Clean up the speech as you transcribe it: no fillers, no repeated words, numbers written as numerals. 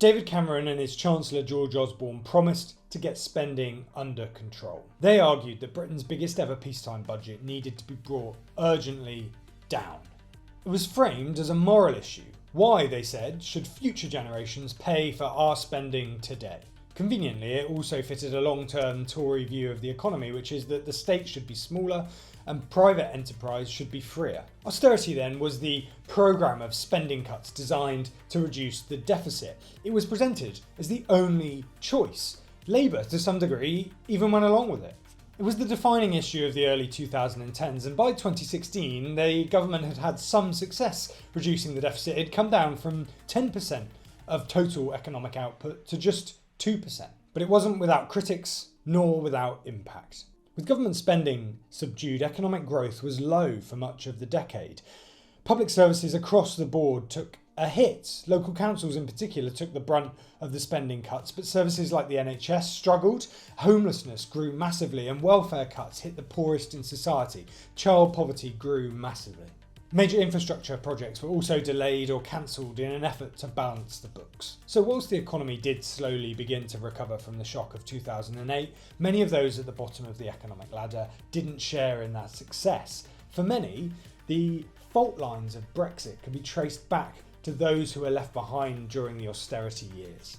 David Cameron and his Chancellor George Osborne promised to get spending under control. They argued that Britain's biggest ever peacetime budget needed to be brought urgently down. It was framed as a moral issue. Why, they said, should future generations pay for our spending today? Conveniently, it also fitted a long-term Tory view of the economy, which is that the state should be smaller and private enterprise should be freer. Austerity then was the programme of spending cuts designed to reduce the deficit. It was presented as the only choice. Labour, to some degree, even went along with it. It was the defining issue of the early 2010s, and by 2016 the government had had some success reducing the deficit. It had come down from 10% of total economic output to just 2%. But it wasn't without critics, nor without impact. With government spending subdued, economic growth was low for much of the decade. Public services across the board took a hit. Local councils in particular took the brunt of the spending cuts, but services like the NHS struggled. Homelessness grew massively and welfare cuts hit the poorest in society. Child poverty grew massively. Major infrastructure projects were also delayed or cancelled in an effort to balance the books. So whilst the economy did slowly begin to recover from the shock of 2008, many of those at the bottom of the economic ladder didn't share in that success. For many, the fault lines of Brexit can be traced back to those who were left behind during the austerity years.